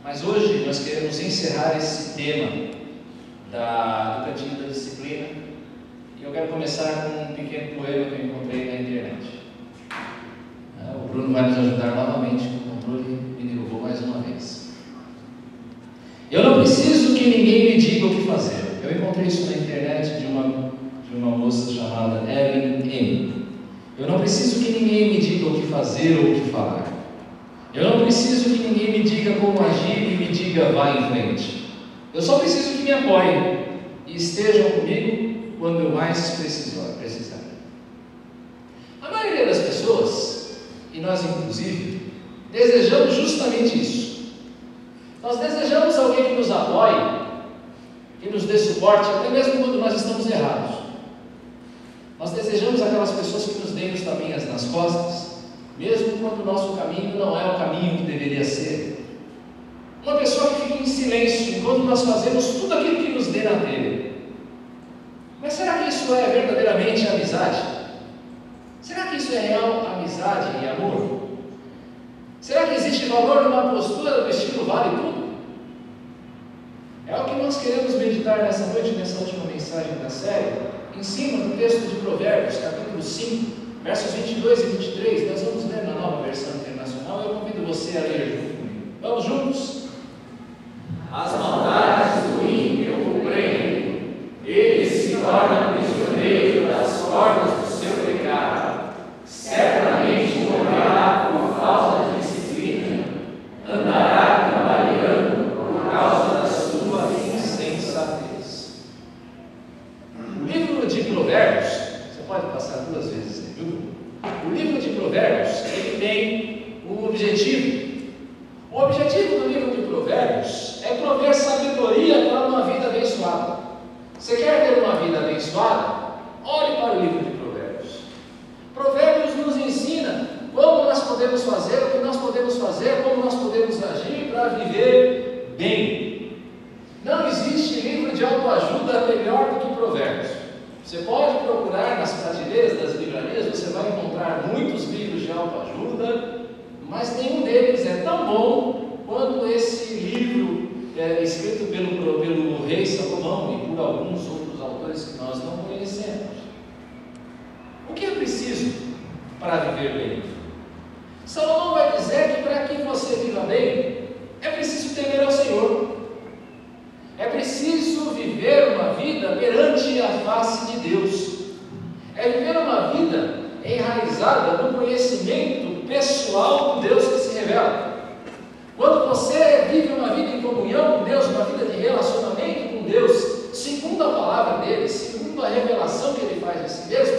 Mas hoje nós queremos encerrar esse tema do cantinho da disciplina, e eu quero começar com um pequeno poema que eu encontrei na internet. O Bruno vai nos ajudar novamente, que o controle me derrubou mais uma vez. Eu não preciso que ninguém me diga o que fazer. Eu encontrei isso na internet de uma moça chamada Ellen M. Eu não preciso que ninguém me diga o que fazer ou o que falar. Eu não preciso que ninguém me diga como agir e me diga vá em frente. Eu só preciso que me apoiem e estejam comigo quando eu mais precisar. A maioria das pessoas, e nós inclusive, desejamos justamente isso. Nós desejamos alguém que nos apoie, que nos dê suporte, até mesmo quando nós estamos errados. Nós desejamos aquelas pessoas que nos deem os tapinhas nas costas, mesmo quando o nosso caminho não é o caminho que deveria ser. Uma pessoa que fica em silêncio enquanto nós fazemos tudo aquilo que nos dê na telha. Mas será que isso é verdadeiramente amizade? Será que isso é real amizade e amor? Será que existe valor numa postura do estilo vale tudo? É o que nós queremos meditar nessa noite, nessa última mensagem da série, em cima do texto de Provérbios, capítulo 5, versos 22 e 23, nós vamos ler na Nova Versão Internacional. Eu convido você a ler junto comigo. Vamos juntos? As maldades do ímpio o prendem, ele se torna prisioneiro das cordas do seu pecado, certamente morrerá por falta de disciplina, andará trabalhando por causa da sua insensatez. O livro de Provérbios, você pode passar 2 vezes aí, viu? O livro de Provérbios, ele tem um objetivo. O objetivo do livro de Provérbios é prover sabedoria para uma vida abençoada. Você quer ter uma vida abençoada? Olhe para o livro de Provérbios. Provérbios nos ensina como nós podemos fazer, o que nós podemos fazer, como nós podemos agir para viver bem. Não existe livro de autoajuda melhor do que Provérbios. Você pode procurar nas prateleiras das livrarias, você vai encontrar muitos livros de autoajuda, mas nenhum deles é tão bom quanto esse livro escrito pelo rei Salomão e por alguns outros autores que nós não conhecemos. O que é preciso para viver bem? Salomão vai dizer que para que você viva bem, é preciso temer ao Senhor. É preciso viver uma vida perante a face de Deus. É viver uma vida enraizada no conhecimento pessoal do Deus que se revela. Quando você vive uma vida em comunhão com Deus, uma vida de relacionamento com Deus, segundo a palavra dele, segundo a revelação que ele faz de si mesmo,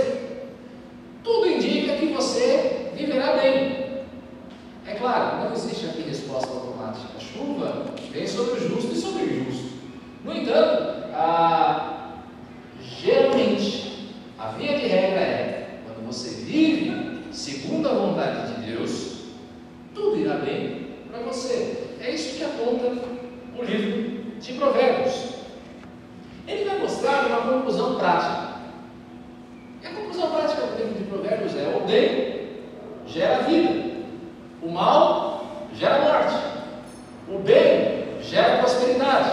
tudo indica que você viverá bem. É claro, não existe aqui resposta automática. A chuva vem sobre o justo e sobre o injusto. No entanto, geralmente, a via de regra é, quando você vive segundo a vontade de Deus, tudo irá bem para você. É isso que aponta o livro de Provérbios. Ele vai mostrar uma conclusão prática. E a conclusão prática do livro de Provérbios é: o bem gera vida, o mal gera morte, o bem gera prosperidade,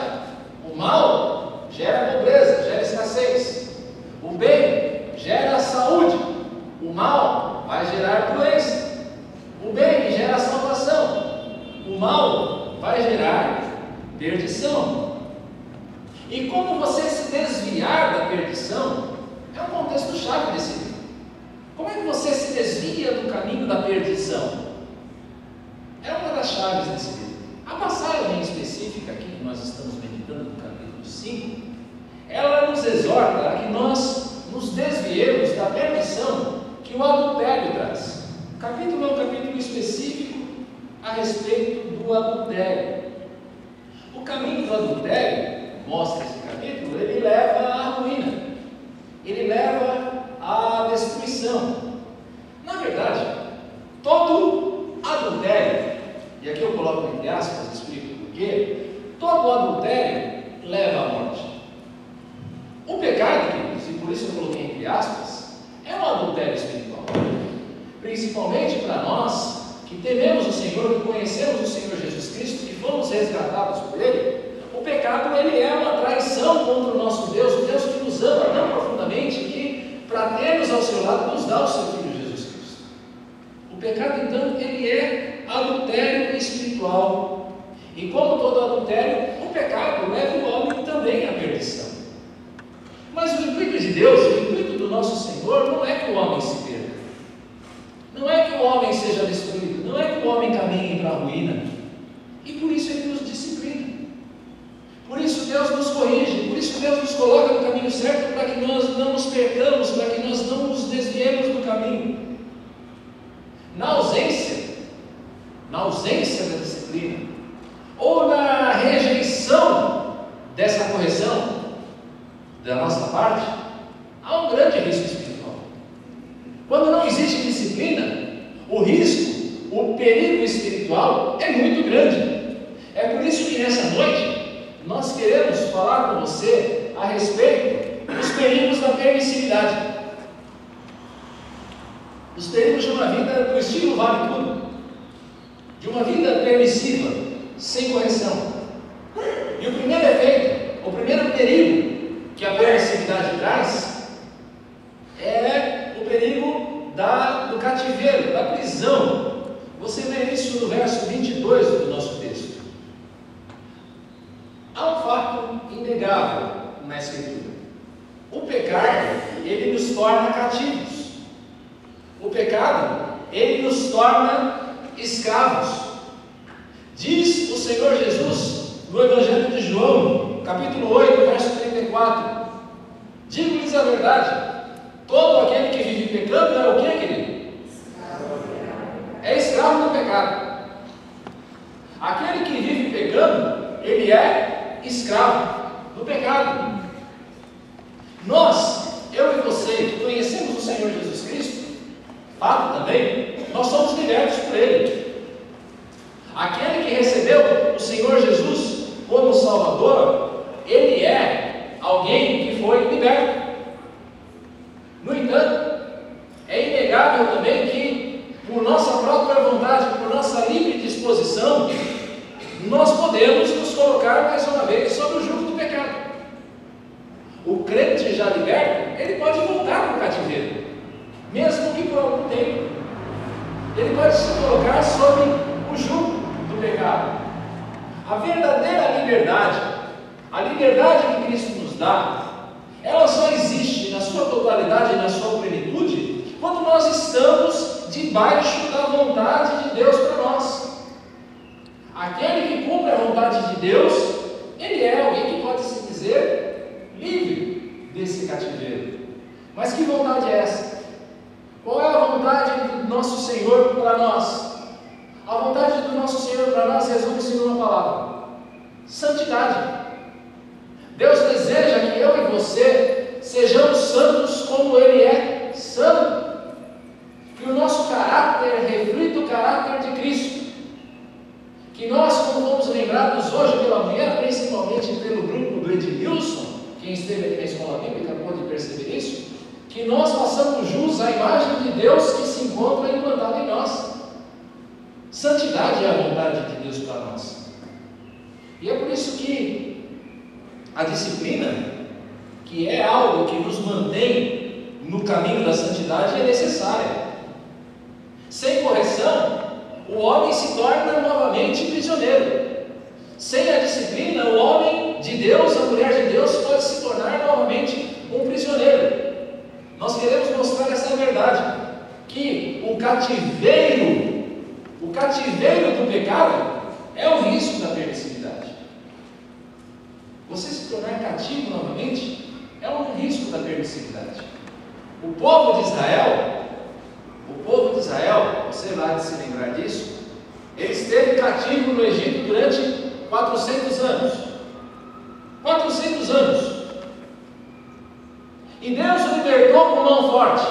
o mal gera pobreza, gera escassez, o bem gera saúde, o mal vai gerar doença, o bem gera salvação, o mal vai gerar perdição. E como você se desviar da perdição é um contexto-chave desse livro. Como é que você se desvia do caminho da perdição? É uma das chaves desse livro. A passagem específica aqui que nós estamos meditando no capítulo 5, ela nos exorta a que nós nos desviemos da perdição que o adultério traz. O capítulo é um capítulo específico a respeito do adultério. O caminho do adultério, mostra esse capítulo, ele leva à ruína, ele leva à destruição. Na verdade, todo adultério, e aqui eu coloco entre aspas, explico por quê, todo adultério leva à morte. O pecado, queridos, e por isso eu coloquei entre aspas, é um adultério espiritual. Principalmente para nós que tememos o Senhor, que conhecemos o Senhor Jesus Cristo, que fomos resgatados por Ele, o pecado ele é uma traição contra o nosso Deus, o Deus que nos ama tão profundamente que, para termos ao seu lado, nos dá o seu Filho Jesus Cristo. O pecado, então, ele é adultério espiritual. E como todo adultério, o pecado leva o homem também à perdição. Mas o intuito de Deus, o intuito do nosso Senhor, não é que o homem se perda. Não é que o homem seja destruído. Não é que o homem caminhe para a ruína. E por isso Ele nos disciplina. Por isso Deus nos corrige. Por isso Deus nos coloca no caminho certo, para que nós não nos perdamos, para que nós não nos desviemos do caminho. Na ausência da disciplina, ou na rejeição dessa correção da nossa parte, há um grande risco espiritual. Quando não existe disciplina, o risco, o perigo espiritual é muito grande. É por isso que nessa noite nós queremos falar com você a respeito dos perigos da permissividade, os perigos de uma vida do estilo vale tudo, de uma vida permissiva, sem correção. E o primeiro efeito, o primeiro perigo que a permissividade traz é o perigo do cativeiro, da prisão. Você vê isso no verso 22 do nosso texto. Há um fato inegável na Escritura: o pecado, ele nos torna cativos. O pecado, ele nos torna escravos. Diz o Senhor Jesus no Evangelho de João, capítulo 8, verso 34: digo-lhes a verdade, todo aquele que vive pecando é o que, querido? É escravo do pecado. Aquele que vive pecando, ele é escravo do pecado. Nós, eu e você, que conhecemos o Senhor Jesus Cristo, fato também, nós somos libertos por Ele. Aquele que recebeu o Senhor Jesus como Salvador, ele é alguém que foi liberto. No entanto, é inegável também que, por nossa própria vontade, por nossa livre disposição, nós podemos nos colocar mais uma vez sob o jugo do pecado. O crente já liberto, ele pode voltar para o cativeiro, mesmo que por algum tempo. Ele pode se colocar sob o jugo do pecado. A verdadeira liberdade, a liberdade que Cristo nos dá, ela só existe na sua totalidade, na sua plenitude, quando nós estamos debaixo da vontade de Deus para nós. Aquele que cumpre a vontade de Deus, ele é alguém que pode se dizer livre desse cativeiro. Mas que vontade é essa? Qual é a vontade do nosso Senhor para nós? A vontade do nosso Senhor para nós resume-se numa palavra: santidade. Deus deseja que eu e você sejamos santos como Ele é santo, que o nosso caráter reflita o caráter de Cristo, que nós, como fomos lembrados hoje pela manhã, principalmente pelo grupo do Edmilson, quem esteve aqui na escola bíblica pode perceber isso, que nós façamos jus à imagem de Deus que se encontra implantada em nós. Santidade é a vontade de Deus para nós. E é por isso que a disciplina, que é algo que nos mantém no caminho da santidade, é necessária. Sem correção, o homem se torna novamente prisioneiro. Sem a disciplina, o homem de Deus, a mulher de Deus, pode se tornar novamente um prisioneiro. Nós queremos mostrar essa verdade, que o cativeiro do pecado é o risco da permissividade. Você se tornar cativo novamente é um risco da permissividade. O povo de Israel, você vai se lembrar disso, ele esteve cativo no Egito durante 400 anos. 400 anos. E Deus o libertou com mão forte,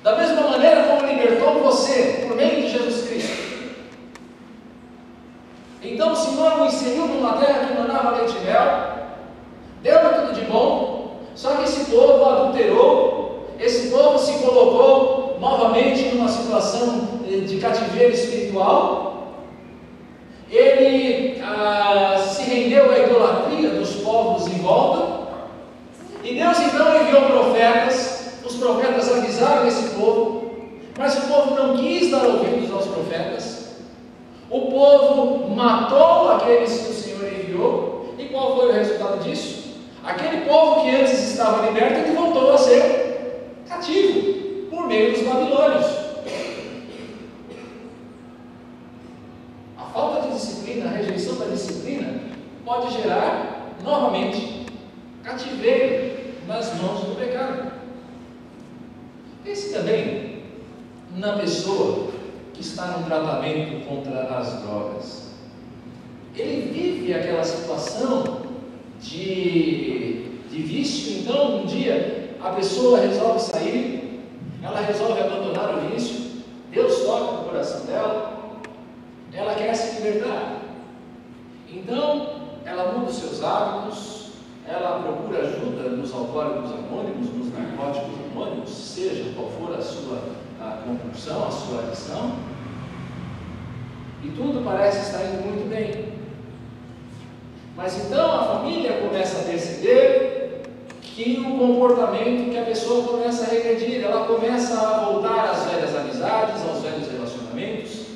da mesma maneira como libertou você, por meio de Jesus Cristo. Então o Senhor o inseriu numa terra que manava leite e mel, deu-lhe tudo de bom, só que esse povo adulterou, esse povo se colocou novamente numa situação de cativeiro espiritual, ele se rendeu à idolatria dos povos em volta, e Deus então enviou profetas. Os profetas avisaram esse povo, mas o povo não quis dar ouvidos aos profetas. O povo matou aqueles que o Senhor enviou, e qual foi o resultado disso? Aquele povo que antes estava liberto, ele voltou a ser cativo, por meio dos babilônios. A falta de disciplina, a rejeição da disciplina, pode gerar, novamente, cativeiro nas mãos do pecado. Pense também na pessoa que está no tratamento contra as drogas. Ele vive aquela situação de vício. Então um dia a pessoa resolve sair, ela resolve abandonar o vício, Deus toca no coração dela, ela quer se libertar, então ela muda os seus hábitos, ela procura ajuda nos alcoólicos anônimos, nos narcóticos anônimos, seja qual for a sua compulsão, a sua adição, e tudo parece estar indo muito bem. Mas então a família começa a perceber que o comportamento, que a pessoa começa a regredir, ela começa a voltar às velhas amizades, aos velhos relacionamentos,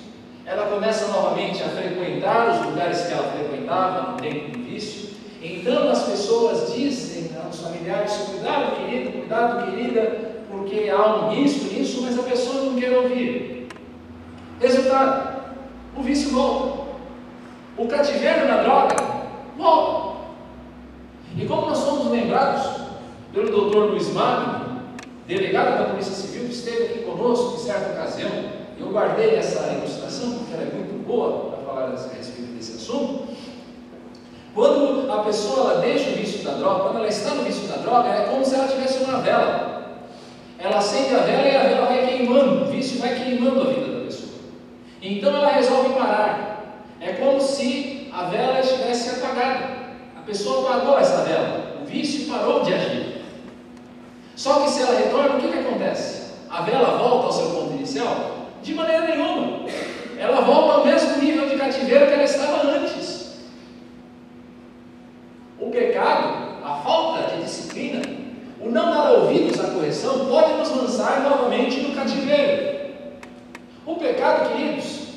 ela começa novamente a frequentar os lugares que ela frequentava no tempo do vício. Então as pessoas dizem aos familiares: cuidado querida, porque há um risco nisso, mas a pessoa não quer ouvir. Resultado: o vício volta, o cativeiro na droga volta. E como nós somos lembrados pelo Dr. Luiz Magno, delegado da Polícia Civil, que esteve aqui conosco em certa ocasião, eu guardei essa ilustração porque ela é muito boa para falar a respeito desse assunto. Quando a pessoa deixa o vício da droga, quando ela está no vício da droga, é como se ela tivesse uma vela. Ela acende a vela e a vela vai queimando, o vício vai queimando a vida da pessoa. Então ela resolve parar. É como se a vela estivesse apagada. A pessoa apagou essa vela, o vício parou de agir. Só que se ela retorna, o que acontece? A vela volta ao seu ponto inicial? De maneira nenhuma. Ela volta ao mesmo nível de cativeiro que ela estava antes. O pecado, a falta de disciplina, o não dar ouvidos à correção, pode nos lançar novamente no cativeiro. O pecado, queridos,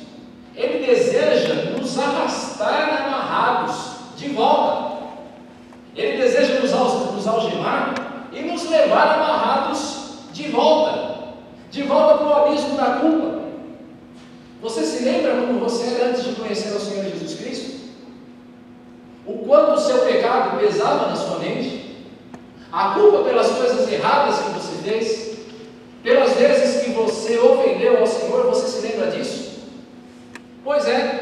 ele deseja nos arrastar amarrados de volta. Ele deseja nos algemar e nos levar amarrados de volta para o abismo da culpa. Você se lembra como você era antes de conhecer o Senhor Jesus Cristo? O quanto o seu pecado pesava na sua mente? A culpa pelas coisas erradas que você fez, pelas vezes que você ofendeu ao Senhor, você se lembra disso? Pois é,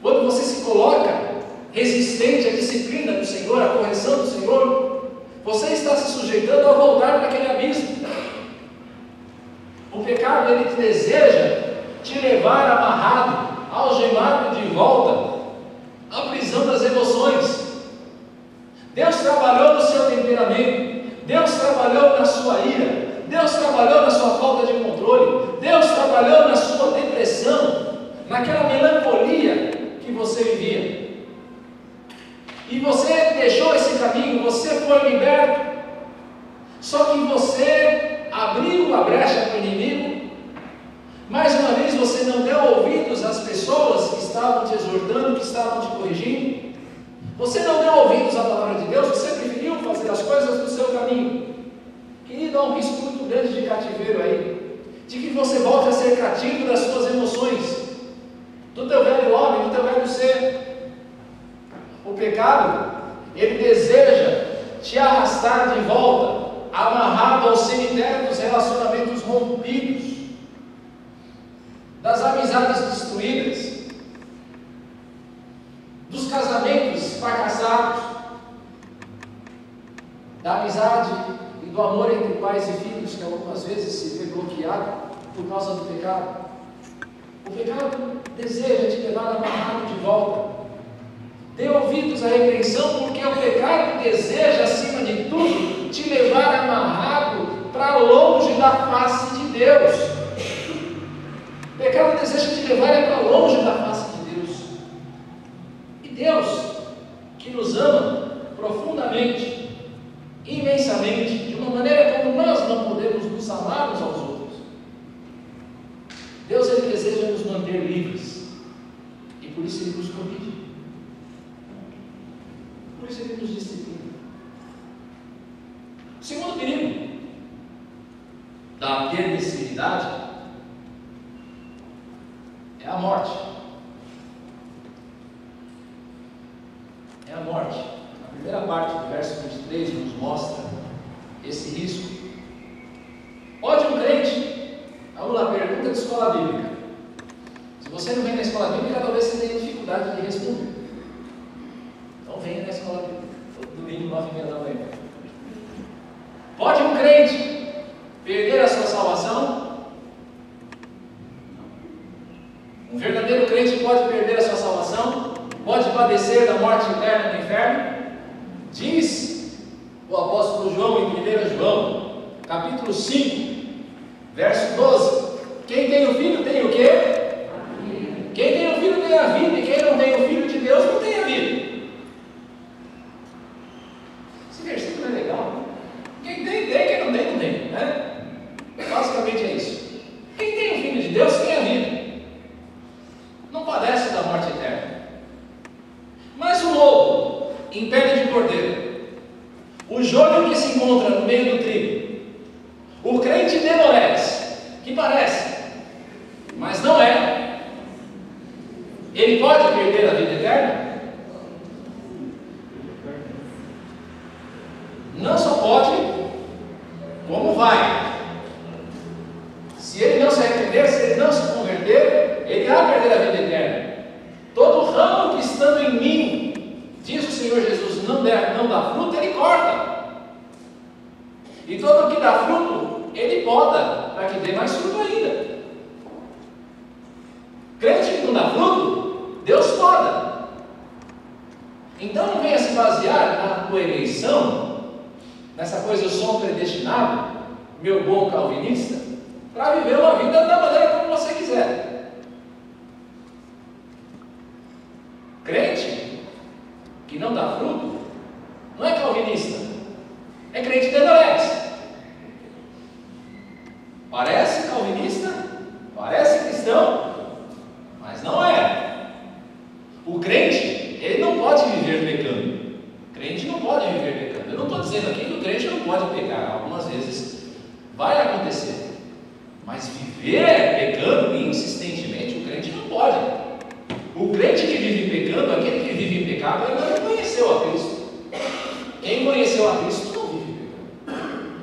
quando você se coloca resistente à disciplina do Senhor, à correção do Senhor, você está se sujeitando a voltar para aquele abismo. O pecado, ele deseja te levar amarrado, algemado de volta à prisão das emoções. Deus trabalhou no seu temperamento, Deus trabalhou na sua ira, Deus trabalhou na sua falta de controle, Deus trabalhou na sua depressão, naquela melancolia que você vivia. E você deixou esse caminho, você foi liberto, só que você abriu a brecha para o inimigo. Mais uma vez você não deu ouvidos às pessoas que estavam te exortando, que estavam te corrigindo. Você não deu ouvidos à palavra de Deus, você preferiu fazer as coisas do seu caminho. Querido, há um risco muito grande de cativeiro aí, de que você volte a ser cativo das suas emoções, do teu velho homem, do teu velho ser. O pecado, ele deseja te arrastar de volta, amarrado ao cemitério dos relacionamentos rompidos, das amizades destruídas, dos casamentos fracassados, da amizade e do amor entre pais e filhos, que algumas vezes se vê bloqueado por causa do pecado. O pecado deseja te levar amarrado de volta. Dê ouvidos à repreensão, porque o pecado deseja, acima de tudo, te levar amarrado para longe da face de Deus. O levar para longe da face de Deus. E Deus, que nos ama profundamente, imensamente, de uma maneira como nós não podemos nos amar uns aos outros. Deus, Ele deseja nos manter livres, e por isso Ele nos corrige, por isso Ele nos disciplina. O segundo perigo da permissividade é a morte. É a morte. A primeira parte do verso 23 nos mostra esse risco. Pode um crente, vamos lá, pergunta de escola bíblica. Se você não vem na escola bíblica, talvez você tenha dificuldade de responder. Então venha na escola bíblica, todo domingo 9h30 da manhã. Pode um crente perder a sua salvação? Um verdadeiro crente pode perder a sua salvação? Pode padecer da morte eterna no inferno? Diz o apóstolo João em 1 João, capítulo 5, verso 12: quem tem o Filho tem o quê? Quem tem o Filho tem a vida, e quem não tem o Filho de Deus não tem a vida. Esse versículo é legal. Quem tem, quem não tem, não tem, né? Basicamente é isso. Quem tem o Filho de Deus tem a vida, não padece da morte eterna. Mas o lobo em pele de cordeiro, o joio que se encontra no meio do trigo, o crente demorece, que parece, mas não é, ele pode perder a vida eterna? Não só pode, como vai. Se ele não se arrepender, se ele não se converter, ele vai perder a vida eterna. Todo ramo que estando em mim, diz o Senhor Jesus, não dá fruto, Ele corta. E todo que dá fruto, Ele poda, para que dê mais fruto ainda. Crente que não dá fruto, Deus poda. Então não venha se basear na tua eleição, nessa coisa eu sou um predestinado, meu bom calvinista, para viver uma vida da maneira como você quiser. Crente que não dá fruto não é calvinista, é crente tenorete. Parece calvinista, parece cristão, mas não é. O crente, ele não pode viver pecando. Crente não pode viver pecando. Eu não estou dizendo aqui que o crente não pode pecar. Algumas vezes vai acontecer, mas viver pecando insistentemente, o crente não pode. O crente que vive pecando, aquele que vive em pecado, ainda não conheceu a Cristo. Quem conheceu a Cristo não vive pecando.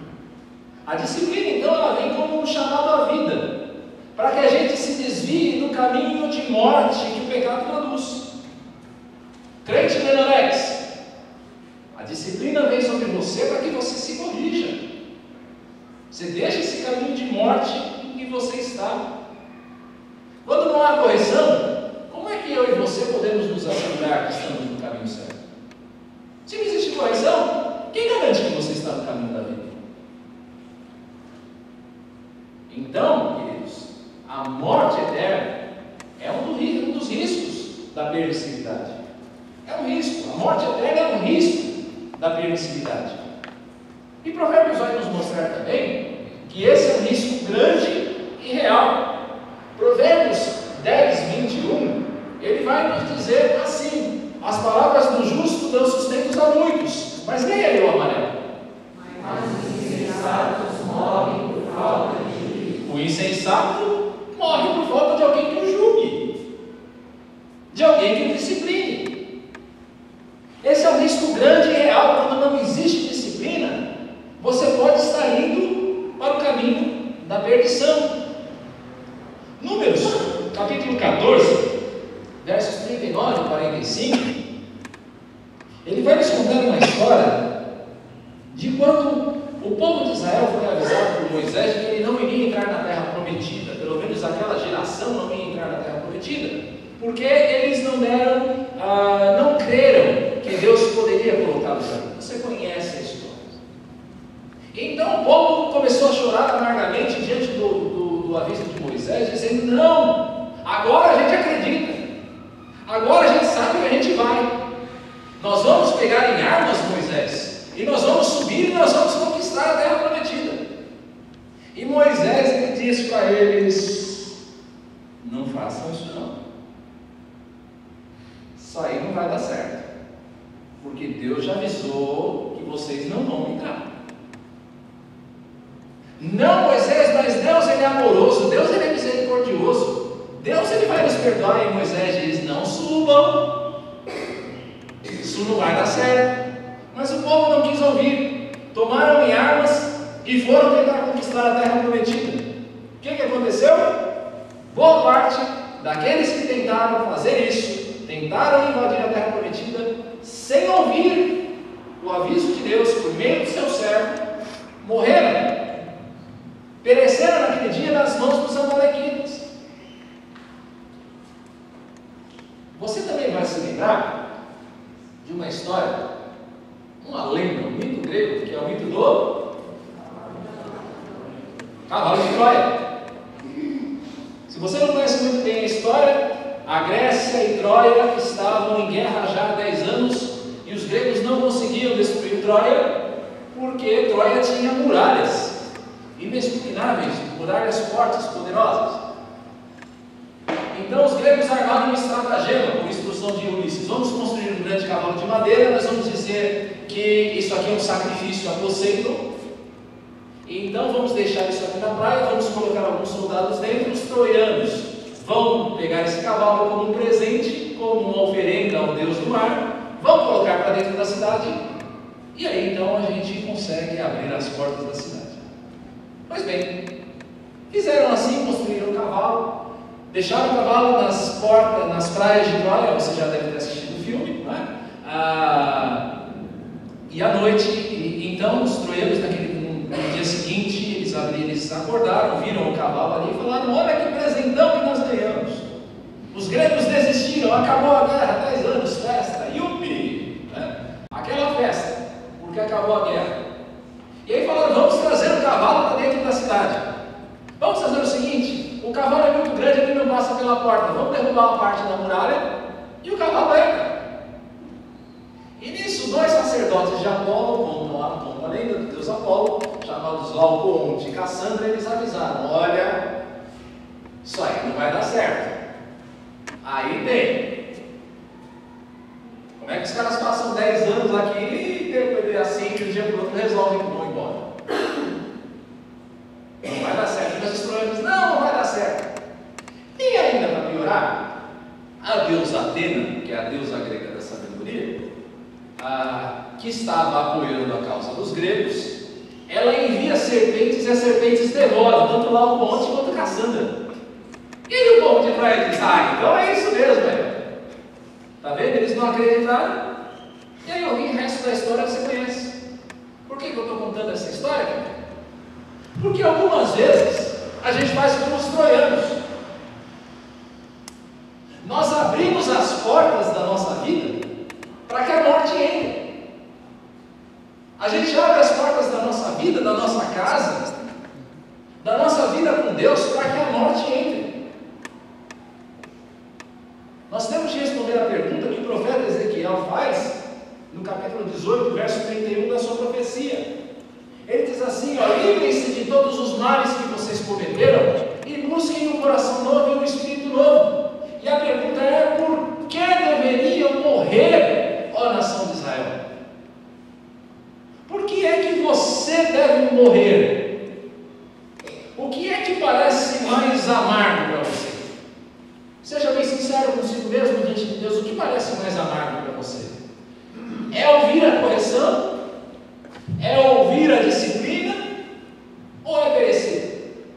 A disciplina, então, ela vem como um chamado à vida, para que a gente se desvie do caminho de morte que o pecado produz. Crente menorex, a disciplina vem sobre você para que você se corrija. Você deixa esse caminho de morte em que você está. Quando não há correção, como é que eu e você podemos nos assegurar que estamos no caminho certo? Se não existe correção, quem garante que você está no caminho da vida? Então, queridos, a morte eterna é um dos riscos da permissividade. É um risco. A morte eterna é um risco da permissividade. E Provérbios vai nos mostrar também que esse é um risco grande e real. Provérbios 10, 21, ele vai nos dizer assim: as palavras do justo dão sustentos a muitos. Mas leia aí o amarelo. Mas os insensatos morrem por falta de juízo. O insensato morre por falta de alguém que o julgue, de alguém que o discipline. Esse é um risco grande e real. Quando não existe disciplina, você pode estar indo para o caminho da perdição. Números, capítulo 14, versos 39 e 45, ele vai nos contar uma história de quando o povo de Israel foi avisado por Moisés de que ele não iria entrar na terra prometida. Pelo menos aquela geração não ia entrar na terra prometida, porque eles não creram que Deus poderia colocá-los ali. Você conhece a história. Então o povo começou a chorar amargamente diante do aviso de Moisés, dizendo: não, Agora a gente acredita. Agora a gente sabe que a gente vai. Nós vamos pegar em armas, Moisés, e nós vamos subir e nós vamos conquistar a terra prometida. E Moisés, ele disse para eles: não façam isso não. Isso aí não vai dar certo, porque Deus já avisou que vocês não vão entrar. Não, Moisés, mas Deus ele é amoroso, Deus ele é misericordioso, Deus ele vai nos perdoar. E Moisés diz: não subam, isso não vai dar certo. Mas o povo não quis ouvir, tomaram em armas e foram tentar conquistar a terra prometida. O que aconteceu? Boa parte daqueles que tentaram fazer isso, tentaram invadir a terra prometida, sem ouvir o aviso de Deus por meio do seu servo, morreram, pereceram naquele dia nas mãos dos amalequitas. Você também vai se lembrar de uma história, uma lenda, um mito grego, que é o mito do cavalo de Troia. Se você não conhece muito bem a história, a Grécia e Troia estavam em guerra já há 10 anos e os gregos não conseguiam destruir Troia porque Troia tinha muralhas inexpugnáveis, muralhas fortes, poderosas. Então os gregos armaram uma estratagema com instrução de Ulisses: vamos construir um grande cavalo de madeira, nós vamos dizer que isso aqui é um sacrifício a Poseidon, então vamos deixar isso aqui na praia, vamos colocar alguns soldados dentro, os troianos vão pegar esse cavalo como um presente, como uma oferenda ao deus do mar, vão colocar para dentro da cidade, e aí então a gente consegue abrir as portas da cidade. Pois bem, fizeram assim, construíram o cavalo, deixaram o cavalo nas portas, nas praias de Troia. Você já deve ter assistido o filme, não é? E à noite, então os troianos no dia seguinte, eles acordaram, viram o cavalo ali e falaram: olha que presentão que nós ganhamos. Os gregos desistiram, acabou a guerra, 10 anos, festa, yupi, né? Aquela festa, porque acabou a guerra. E aí falaram: vamos trazer o cavalo para dentro da cidade. Vamos fazer o seguinte: o cavalo é muito grande, ele não passa pela porta, vamos derrubar uma parte da muralha e o cavalo entra. E nisso, 2 sacerdotes de Apolo, contam a lenda do deus Apolo, chamados Glauconte e Cassandra, eles avisaram: olha, isso aí não vai dar certo. Aí tem. Como é que os caras passam 10 anos aqui e assim, de um dia para o outro resolvem que vão embora? Não vai dar certo. Mas os troianos: não vai dar certo. E ainda para piorar, a deusa Atena, que é a deusa grega da sabedoria, que estava apoiando a causa dos gregos, ela envia serpentes e as serpentes devoram tanto lá o monte quanto Cassandra. E aí o povo de Troia diz: então é isso mesmo, velho. Está vendo? Eles não acreditaram. E aí o resto da história você conhece. Por que eu estou contando essa história? Porque algumas vezes a gente faz como os troianos. Nós abrimos as portas da nossa vida para que a morte entre. A gente abre as portas da nossa vida, da nossa casa, da nossa vida com Deus, para que a morte entre. Nós temos que responder a pergunta que o profeta Ezequiel faz no capítulo 18, verso 31 da sua profecia. Ele diz assim: livrem-se de todos os males que vocês cometeram e busquem um coração novo e um espírito novo. E a pergunta é: por que deveriam morrer, ó nação de Israel? Por que é que você deve morrer? O que é que parece mais amargo para você? Seja bem sincero consigo mesmo diante de Deus: o que parece mais amargo para você? É ouvir a correção? É ouvir a disciplina? Ou é perecer?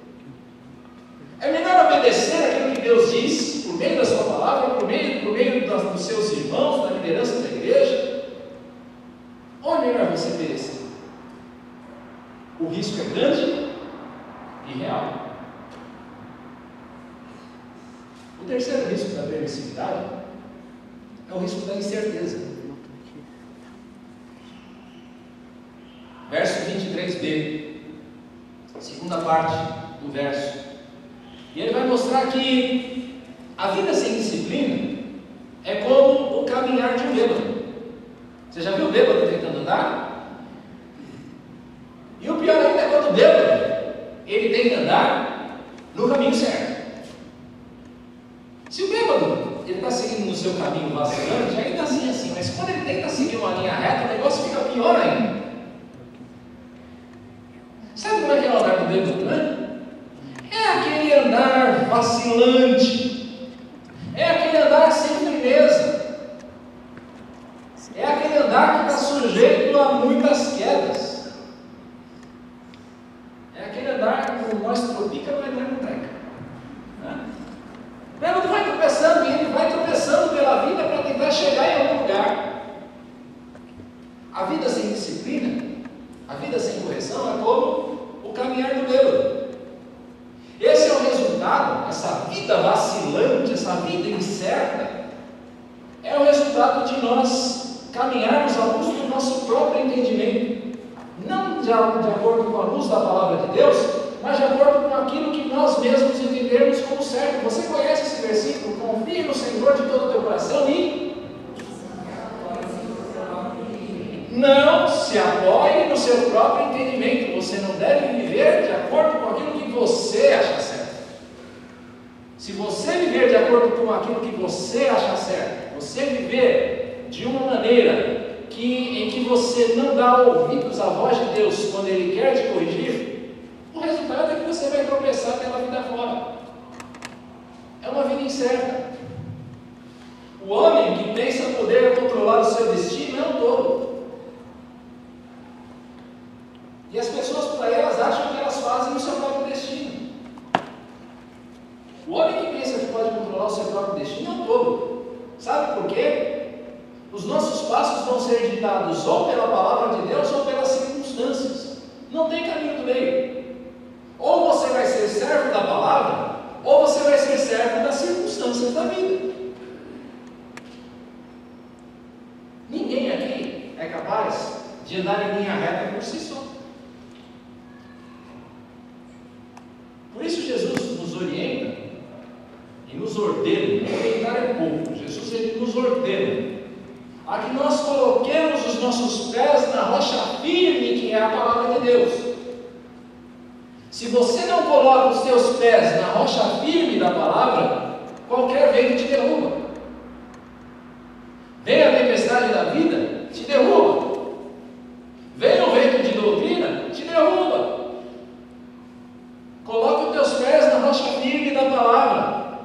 É melhor obedecer aquilo que Deus diz, por meio da sua palavra, por meio dos seus irmãos, da liderança da igreja? Ou é melhor você perecer? O risco é grande e real. O terceiro risco da permissividade é o risco da incerteza. Verso 23b, segunda parte do verso. E ele vai mostrar que A vida sem disciplina é como o caminhar de um bêbado. Você já viu o bêbado tentando andar? E o pior ainda é quando o bêbado, ele tenta andar no caminho certo. Se o bêbado, ele está seguindo no seu caminho vacilante, ainda assim, mas quando ele tenta seguir uma linha reta, o negócio fica pior ainda. Sabe como é que é o andar do bêbado, né? É aquele andar vacilante, é aquele andar sem firmeza, é aquele andar que está sujeito a muitas quedas, é aquele andar que nós tropica, mas não treca. O bêbado vai tropeçando e ele vai tropeçando pela vida para tentar chegar em algum lugar. A vida sem disciplina, a vida sem correção é como o caminhar do bêbado. Esse é o resultado, essa vida vacilante, essa vida incerta, é o resultado de nós caminharmos à luz do nosso próprio entendimento, não de acordo com a luz da palavra de Deus, mas de acordo com aquilo que nós mesmos entendermos como certo. Você conhece esse versículo? Confie no Senhor de todo o teu coração e não se apoie no seu próprio entendimento. Você não deve viver de acordo com aquilo que você acha certo. Se você viver de acordo com aquilo que você acha certo, você viver de uma maneira em que você não dá ouvidos à voz de Deus quando Ele quer te corrigir, o resultado é que você vai tropeçar pela vida fora. É uma vida incerta. O homem que pensa poder controlar o seu destino é um tolo. E as pessoas por aí, elas acham que elas fazem o seu próprio destino. O homem que pensa que pode controlar o seu próprio destino é um tolo. Sabe por quê? Os nossos passos vão ser ditados ou pela palavra de Deus ou pelas circunstâncias. Não tem caminho do meio. Ou você vai ser servo da palavra, ou você vai ser servo das circunstâncias da vida. Ninguém aqui é capaz de andar em linha reta por si só. Por isso Jesus nos orienta e nos ordena. Orientar é pouco. Jesus ele nos ordena a que nós coloquemos os nossos pés na rocha firme, que é a palavra de Deus. Se você não coloca os seus pés na rocha firme da palavra, qualquer vento te derruba. Vem a tempestade da vida, te derruba. Vem o vento de doutrina, te derruba. Coloque os teus pés na rocha firme da palavra.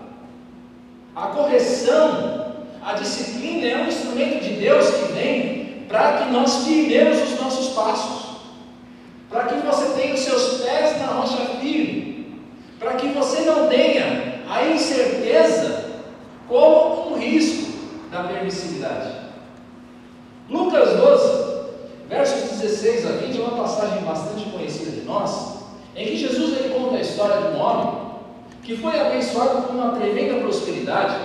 A correção, a disciplina é um instrumento de Deus que vem para que nós firmemos os nossos passos, para que você tenha os seus pés na rocha firme, para que você não tenha a incerteza como um risco da permissividade. Lucas 12, versos 16 a 20, é uma passagem bastante conhecida de nós, em que Jesus ele conta a história de um homem que foi abençoado com uma tremenda prosperidade,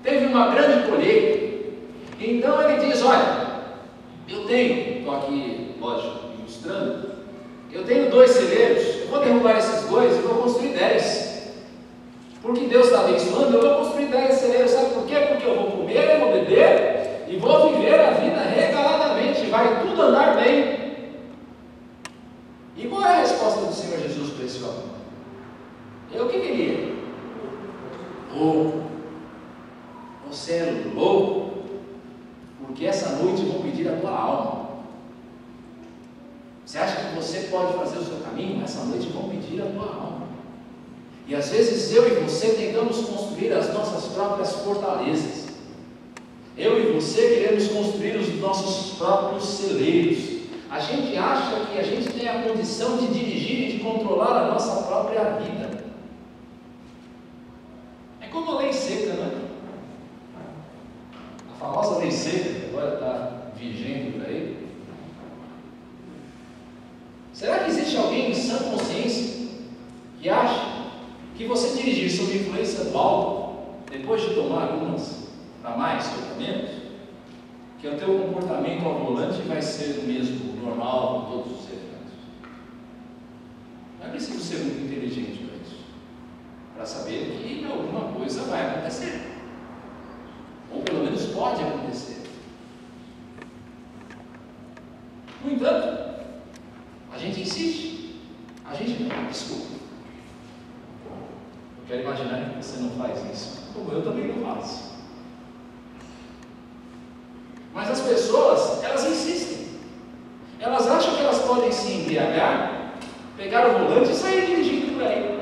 teve uma grande colheita. Então ele diz: olha, eu tenho, estou aqui, lógico, ilustrando, eu tenho 2 celeiros, eu vou derrubar esses 2 e vou construir 10, porque Deus está abençoando, eu vou construir 10 celeiros. Sabe por quê? Porque eu vou comer, eu vou beber e vou viver a vida regaladamente, vai tudo andar bem. E qual é a resposta do Senhor Jesus para esse homem? Eu que queria? Louco. Você é louco, porque essa noite vão pedir a tua alma. Você acha que você pode fazer o seu caminho? Essa noite vão pedir a tua alma. E às vezes eu e você tentamos construir as nossas próprias fortalezas. Eu e você queremos construir os nossos próprios celeiros. A gente acha que a gente tem a condição de dirigir e de controlar a nossa própria vida. É como a lei seca, né? A famosa lei seca, que agora está vigente por aí. Será que existe alguém em sã consciência que acha que você dirigir sob influência do álcool, depois de tomar algumas para mais ou para menos, que o teu comportamento ao volante vai ser o mesmo, normal, com todos os efeitos? Não é preciso ser muito inteligente para isso, para saber que alguma coisa vai acontecer. Ou pelo menos pode acontecer. No entanto, a gente insiste. A gente não, desculpa. Eu quero imaginar que você não faz isso, como eu também não faço. Mas as pessoas, elas insistem. Elas acham que elas podem se embriagar, pegar o volante e sair dirigindo por aí.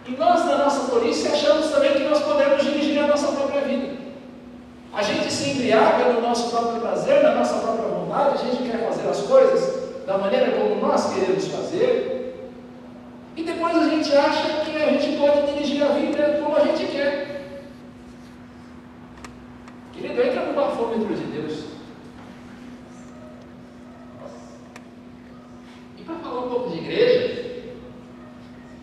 E nós, na nossa polícia, achamos também que nós podemos dirigir a nossa própria vida. A gente se embriaga no nosso próprio prazer, na nossa própria vontade, a gente quer fazer as coisas da maneira como nós queremos fazer. E depois a gente acha que a gente pode dirigir a vida como a gente quer. Querido, entra no bafômetro de Deus. E para falar um pouco de igreja,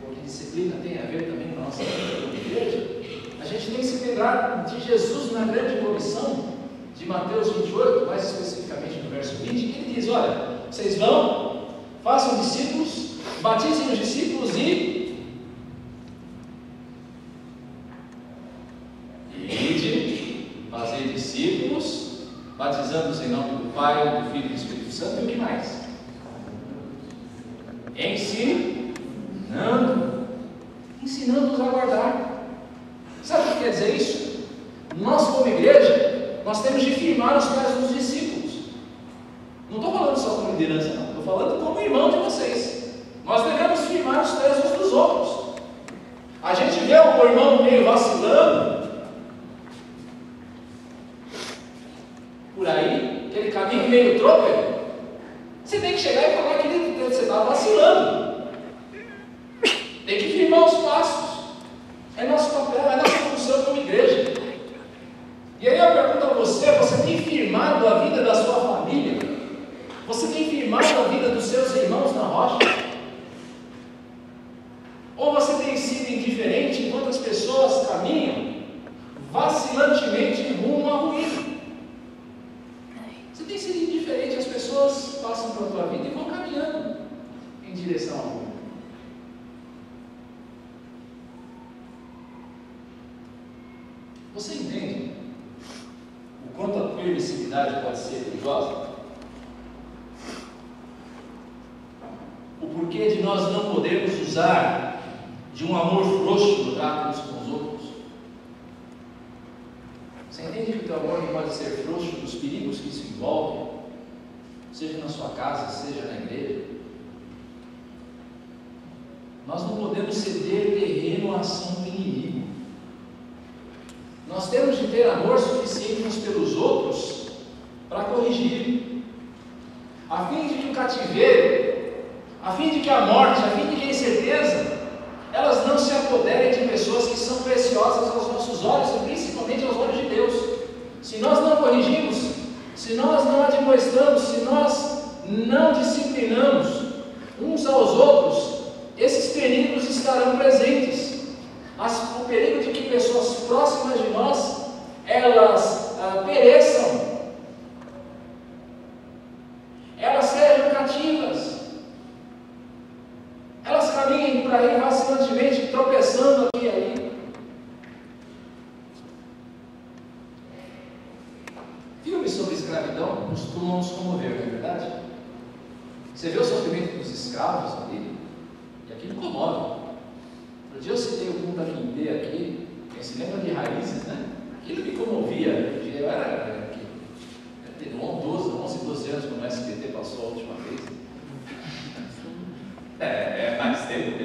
porque disciplina tem a ver também com a nossa vida como igreja, a gente tem que se lembrar de Jesus na grande comissão de Mateus 28, mais especificamente no verso 20, que ele diz: olha, vocês vão, façam discípulos, batizem os discípulos e ide, fazer discípulos, batizando-os em nome do Pai, do Filho e do Espírito Santo, e o que mais? Ensinando-os a guardar. Sabe o que quer dizer isso? Nós, como igreja, nós temos de firmar os pés dos discípulos. Não estou falando só como liderança, não. Estou falando como irmão de vocês. Nós devemos firmar os pés uns dos outros. A gente vê o irmão meio vacilando por aí, aquele caminho meio trôpego. Você tem que chegar e falar: querido, você está vacilando. Tem que firmar os passos. É nosso papel, é nossa função como igreja. E aí eu pergunto a você: você tem firmado a vida da sua família? Você tem firmado a vida dos seus irmãos na rocha? Ou você tem sido indiferente enquanto as pessoas caminham vacilantemente rumo à ruína? Você tem sido indiferente, as pessoas passam pela tua vida e vão caminhando em direção à ruína. Você entende o quanto a permissividade pode ser perigosa? O porquê de nós não podermos usar de um amor frouxo no trato uns com os outros? Você entende que o teu amor não pode ser frouxo dos perigos que isso envolve, seja na sua casa, seja na igreja? Nós não podemos ceder terreno à ação do inimigo. Nós temos de ter amor suficiente uns pelos outros para corrigir, a fim de que o cativeiro, a fim de que a morte, a fim de que a incerteza, elas não se apoderem de pessoas que são preciosas aos nossos olhos e principalmente aos olhos de Deus. Se nós não corrigimos, se nós não admoestamos, se nós não disciplinamos uns aos outros, esses perigos estarão presentes. O perigo de que pessoas próximas de nós, elas pereçam, elas sejam cativas, elas caminhem por aí vacilantemente, tropeçando aqui e ali. Filmes sobre escravidão costumam nos comover, não é verdade? Você vê o sofrimento dos escravos ali, e aquilo comove. Um dia eu citei o Punta Quinte aqui, quem se lembra de Raízes, né? Aquilo me comovia. Eu era 11, 12 anos quando o SBT passou a última vez. Mais tempo.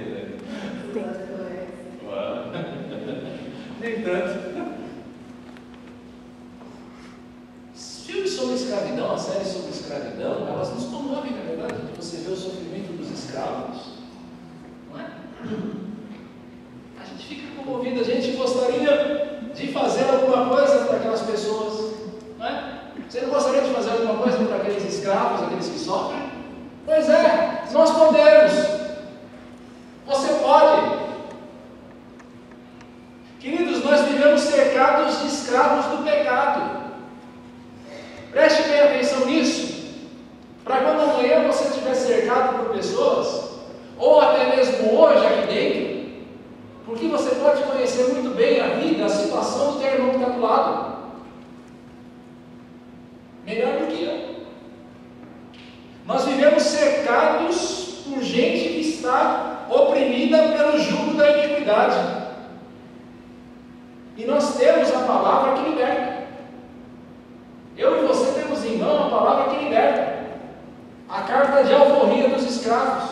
Nem tanto. Filmes sobre escravidão, a série sobre escravidão, elas nos comovem, na verdade. Você vê o sofrimento dos escravos, não é? A gente fica comovido, a gente gostaria de fazer alguma coisa para aquelas pessoas, não é? Você não gostaria de fazer alguma coisa para aqueles escravos, aqueles que sofrem? Pois é, nós podemos. Você pode. Queridos, nós vivemos cercados de escravos do pecado. Preste bem atenção nisso, para quando amanhã você estiver cercado por pessoas, ou até mesmo hoje aqui dentro, porque você pode conhecer jugo da iniquidade. E nós temos a palavra que liberta. Eu e você temos em mão a palavra que liberta. A carta de alforria dos escravos.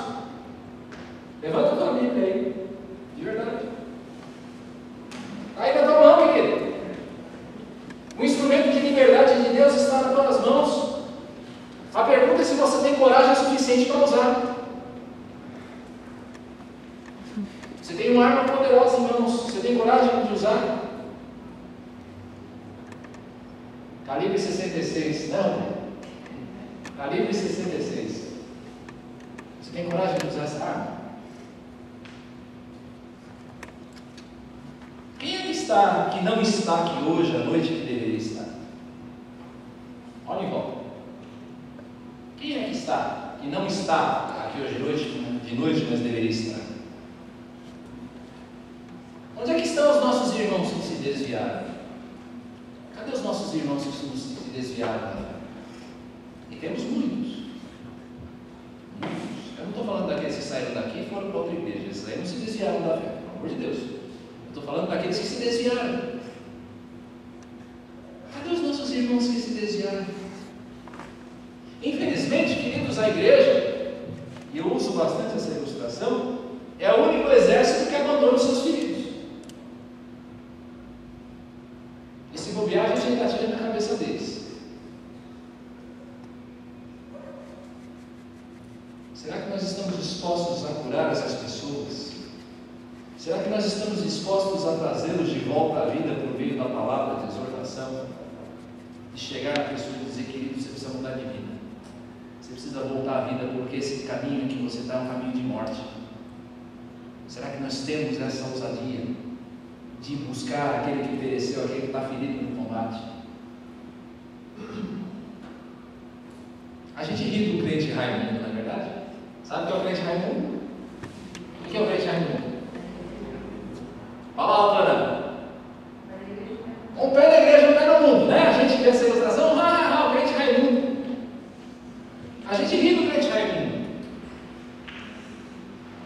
Levanta a tua Bíblia aí. De verdade. Aí na tua mão, querido. O instrumento de liberdade de Deus está nas tuas mãos. A pergunta é se você tem coragem suficiente para usar. Você tem uma arma poderosa em mãos. Você tem coragem de usar? Calibre 66, não? Calibre 66. Você tem coragem de usar essa arma? Quem é que não está aqui hoje à noite que deveria estar? Olha em volta. Quem é que não está aqui hoje de noite, mas deveria estar? Onde é que estão os nossos irmãos que se desviaram? Cadê os nossos irmãos que se desviaram? E temos muitos. Muitos. Eu não estou falando daqueles que saíram daqui e foram para outra igreja. Esses aí não se desviaram da fé, pelo amor de Deus. Eu estou falando daqueles que se desviaram. Cadê os nossos irmãos que se desviaram? Infelizmente, queridos, a igreja, e eu uso bastante essa ilustração, é o único exército que abandona os seus filhos. E se bobear, a gente ainda tira na cabeça deles. Será que nós estamos dispostos a curar essas pessoas? Será que nós estamos dispostos a trazê-los de volta à vida por meio da palavra de exortação? De chegar à pessoa e dizer, querido, você precisa mudar de vida. Você precisa voltar à vida porque esse caminho que você está é um caminho de morte. Será que nós temos essa ousadia de buscar aquele que pereceu, aquele que está ferido no combate? A gente ri do crente Raimundo, não é verdade? Sabe o que é o crente Raimundo? O que é o crente Raimundo? Fala lá, Ana. Um pé na igreja, um pé no mundo, né? A gente vê essa ilustração, o crente Raimundo. A gente ri do crente Raimundo.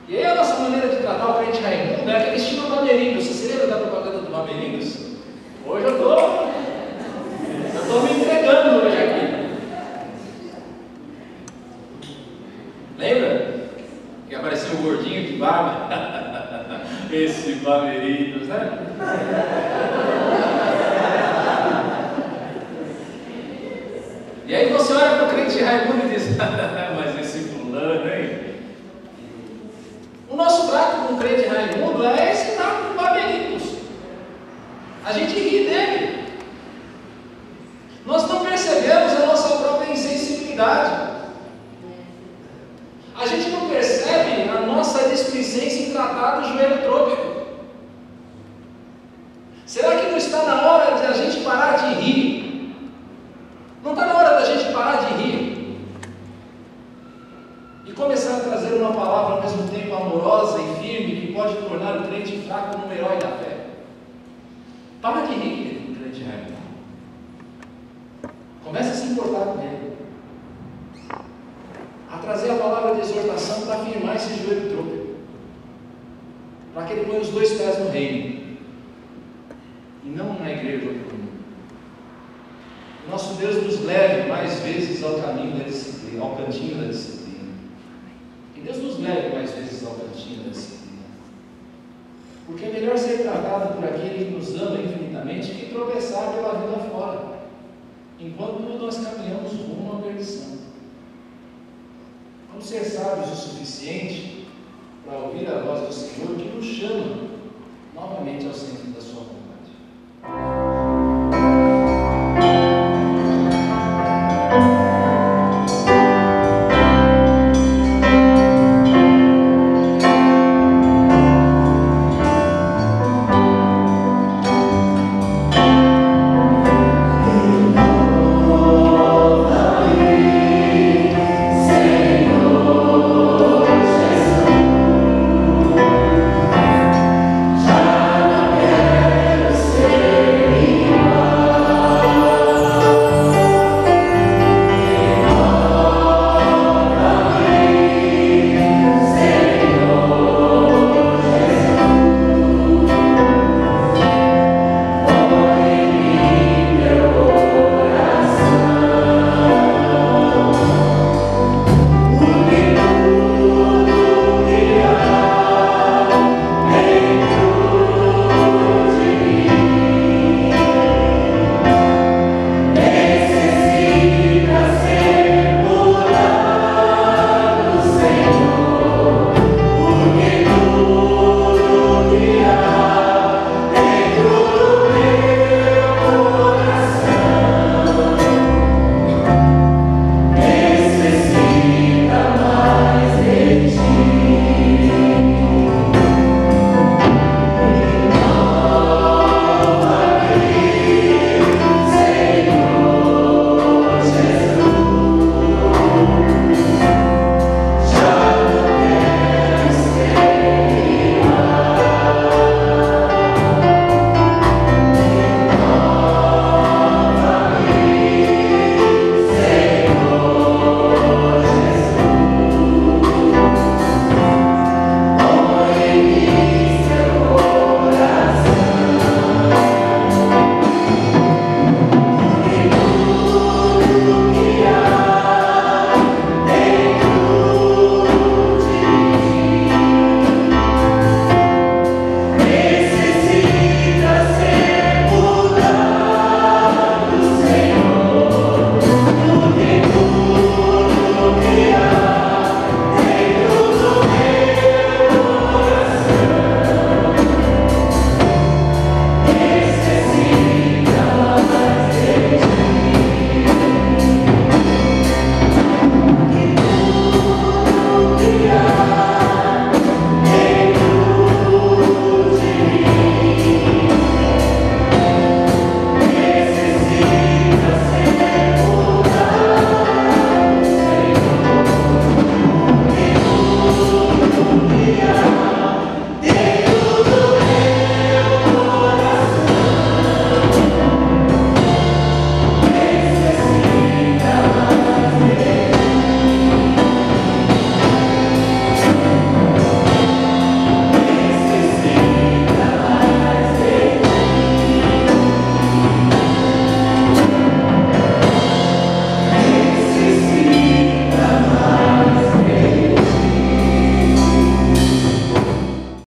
E aí a nossa maneira de tratar o crente Raimundo é aquele estilo Bamerindos. Você se lembra da propaganda do Bamerindos? Hoje eu estou me entregando hoje aqui. Lembra? Que apareceu o gordinho de barba. Esse Bamerindos, né? E aí você olha para o crente Raimundo e diz, mas esse fulano, hein? O nosso trato com o crente Raimundo é esse trato com o Bamerindos. A gente ri dele. Nós não percebemos a nossa própria insensibilidade. A gente não percebe a nossa displicência em tratar do joelho trôpego. Será que não está na hora de a gente parar de rir? Não está na hora da gente parar de rir e começar a trazer uma palavra ao mesmo tempo amorosa e firme que pode tornar o crente fraco num herói da fé? Para de rir, querido crente Raimundo. Comece a se importar com ele, a trazer a palavra de exortação para afirmar esse joelho trôpego, para que ele ponha os dois pés no reino e não na igreja do mundo. Nosso Deus nos leve mais vezes ao caminho da disciplina, ao cantinho da disciplina. Que Deus nos leve mais vezes ao cantinho da disciplina. Porque é melhor ser tratado por aquele que nos ama infinitamente que tropeçar pela vida fora, enquanto nós caminhamos rumo à perdição. Vamos ser sábios o suficiente para ouvir a voz do Senhor que nos chama novamente ao Senhor.